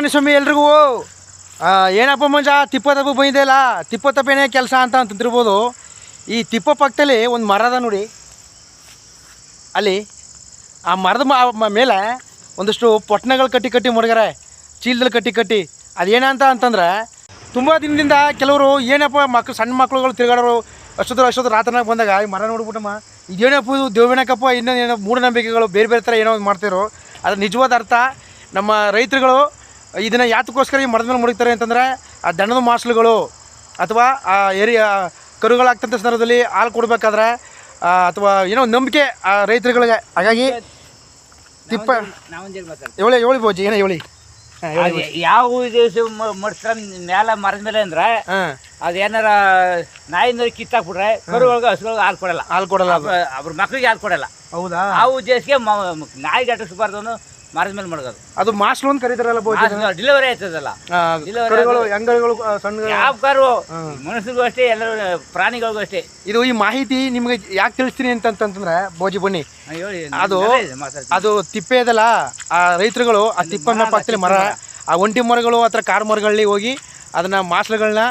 ಸ್ವಾಮಿ ಎಲ್ರಿಗೂ ಏನಪ್ಪ ಮಂಜ ತಿಪ್ಪತಪ್ಪ ಬಂದಿದೆಯಲ್ಲ ತಿಪ್ಪತಪ್ಪೇನೇ ಕೆಲಸ ಅಂತಿರ್ಬೋದು. ಈ ತಿಪ್ಪ ಪಕ್ಕದಲ್ಲಿ ಒಂದು ಮರ ಅದ ನೋಡಿ, ಅಲ್ಲಿ ಆ ಮರದ ಮೇಲೆ ಒಂದಷ್ಟು ಪೊಟ್ಣಗಳು ಕಟ್ಟಿ ಮುಡ್ಗಾರೆ, ಚೀಲದಲ್ಲಿ ಕಟ್ಟಿ ಅದೇನಂತ ಅಂತಂದ್ರೆ ತುಂಬ ದಿನದಿಂದ ಕೆಲವರು ಏನಪ್ಪ ಸಣ್ಣ ಮಕ್ಳುಗಳು ತಿರುಗಾಡೋರು ಅಷ್ಟೊತ್ತು ರಾತ್ರಿನಾಗ ಬಂದಾಗ ಈ ಮರ ನೋಡ್ಬಿಟ್ಟಮ್ಮ ಇದೇನಪ್ಪ ಇದು ದೇವೇನಕ್ಕಪ್ಪ ಇನ್ನೊಂದೇನೋ ಮೂಢನಂಬಿಕೆಗಳು ಬೇರೆ ಥರ ಏನೋ ಮಾಡ್ತಿರೋ ಅದು ನಿಜವಾದ ಅರ್ಥ. ನಮ್ಮ ರೈತರುಗಳು ಇದನ್ನು ಯಾತಕ್ಕೋಸ್ಕರ ಈ ಮರದ ಮೇಲೆ ಮುಡಿತಾರೆ ಅಂತಂದರೆ ಆ ದನದ ಮಾಸ್ಲುಗಳು ಅಥವಾ ಆ ಕರುಗಳಾಗ್ತಂಥ ಸಂದರ್ಭದಲ್ಲಿ ಹಾಲು ಕೊಡಬೇಕಾದ್ರೆ ಅಥವಾ ಏನೋ ನಂಬಿಕೆ ಆ ರೈತರುಗಳಿಗೆ. ಹಾಗಾಗಿ ತಿಪ್ಪ ಹೇಳಿ ಬೋಜಿ ಏನೋ ಹೇಳಿ ಯಾವ ದಿವಸ ಮ್ಯಾಲ ಮರದ ಮೇಲೆ ಅಂದ್ರೆ ಅದೇನಾರ ನಾಯಿನ ಕಿತ್ತಾಕ್ಬಿಟ್ರೆ ಕರುಗಳಿಗೆ ಹಸುಗಳಿಗೆ ಹಾಲು ಕೊಡಲ್ಲ ಅವ್ರ ಮಕ್ಳಿಗೆ ಹಾಲು ಕೊಡಲ್ಲ. ಹೌದಾ? ಆ ಉದ್ದೇಶಕ್ಕೆ ನಾಯಿ ಗಟ್ಟಿಸ್ಬಾರ್ದು ಅನ್ನೋ ಮರದ ಮೇಲೆ ಮಡಗೋದು. ಅದು ಮಾಸ್ಲು ಅಂತ ಕರೀತಾರಲ್ಲ ಡಿಲಿವರಿ ಆಯ್ತದಲ್ಲ, ಯಾವ ಕರು ಮನುಷ್ಯರಿಗೂ ಅಷ್ಟೇ ಎಲ್ಲರೂ ಪ್ರಾಣಿಗಳಿಗೂ ಅಷ್ಟೇ. ಇದು ಈ ಮಾಹಿತಿ ನಿಮ್ಗೆ ಯಾಕೆ ತಿಳಿಸ್ತೀನಿ ಅಂತಂದ್ರೆ ಬೋಜಿ ಬನ್ನಿ, ಅದು ತಿಪ್ಪೆ ಇದಲ್ಲ, ಆ ರೈತರುಗಳು ಆ ತಿಪ್ಪನ್ನ ಪಕ್ಕದಲ್ಲಿ ಮರ, ಆ ಒಂಟಿ ಮರಗಳು ಅಥವಾ ಕಾರ್ ಮರಗಳಲ್ಲಿ ಹೋಗಿ ಅದನ್ನ ಮಾಸ್ಲುಗಳನ್ನ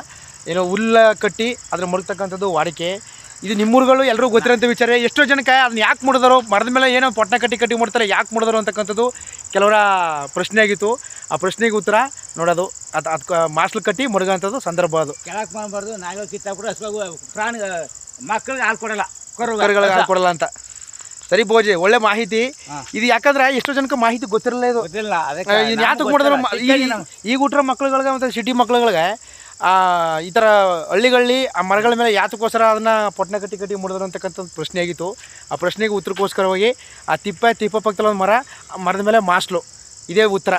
ಏನೋ ಹುಲ್ಲ ಕಟ್ಟಿ ಅದ್ರ ಮಡಗ್ತಕ್ಕಂಥದ್ದು ವಾಡಿಕೆ. ಇದು ನಿಮ್ಮೂರುಗಳು ಎಲ್ಲರೂ ಗೊತ್ತಿರೋಂಥ ವಿಚಾರ. ಎಷ್ಟೋ ಜನಕ್ಕೆ ಅದನ್ನ ಯಾಕೆ ಮುಡಿದಾರೋ, ಮರದ ಮೇಲೆ ಏನೋ ಪೊಟ್ಣ ಕಟ್ಟಿ ಮಾಡ್ತಾರೆ, ಯಾಕೆ ಮುಡಿದಾರೋ ಅಂತಕ್ಕಂಥದ್ದು ಕೆಲವರ ಪ್ರಶ್ನೆ ಆಗಿತ್ತು. ಆ ಪ್ರಶ್ನೆಗೆ ಉತ್ತರ ನೋಡೋದು ಅದಕ್ಕೆ ಮಾಸ್ಲು ಕಟ್ಟಿ ಮಡಗೋಂಥದ್ದು ಸಂದರ್ಭ. ಅದು ಕೆಳಕ್ಕೆ ಮಾಡಬಾರ್ದು, ನಾಯಿಗಳು ಕಿತ್ತಾಕ್ಬಿಟ್ಟು ಪ್ರಾಣಿ ಮಕ್ಕಳಿಗೆ ಹಾಲು ಕೊಡಲ್ಲ, ಕರುಗಳಿಗೆ ಹಾಲು ಕೊಡಲ್ಲ ಅಂತ. ಸರಿ ಬೋಜಿ, ಒಳ್ಳೆ ಮಾಹಿತಿ ಇದು. ಯಾಕಂದ್ರೆ ಎಷ್ಟೋ ಜನಕ್ಕೆ ಮಾಹಿತಿ ಗೊತ್ತಿರಲ್ಲ. ಇದು ಯಾತಕ್ಕೆ ಮಾಡಿದ್ರು ಈಗ ಹುಟ್ಟಿರೋ ಮಕ್ಳುಗಳಿಗೆ ಮತ್ತು ಸಿಟಿ ಮಕ್ಳುಗಳಿಗೆ ಈ ಥರ ಹಳ್ಳಿಗಳಲ್ಲಿ ಆ ಮರಗಳ ಮೇಲೆ ಯಾತಕ್ಕೋಸ್ಕರ ಅದನ್ನು ಪೊಟ್ಣ ಕಟ್ಟಿ ಮುಡಿದ್ರು ಅಂತಕ್ಕಂಥ ಪ್ರಶ್ನೆ ಆಗಿತ್ತು. ಆ ಪ್ರಶ್ನೆಗೆ ಉತ್ತರಕ್ಕೋಸ್ಕರವಾಗಿ ಆ ತಿಪ್ಪ ಪಕ್ಕದಲ್ಲಿ ಒಂದು ಮರ, ಆ ಮರದ ಮೇಲೆ ಮಾಸ್ಲು, ಇದೇ ಉತ್ತರ.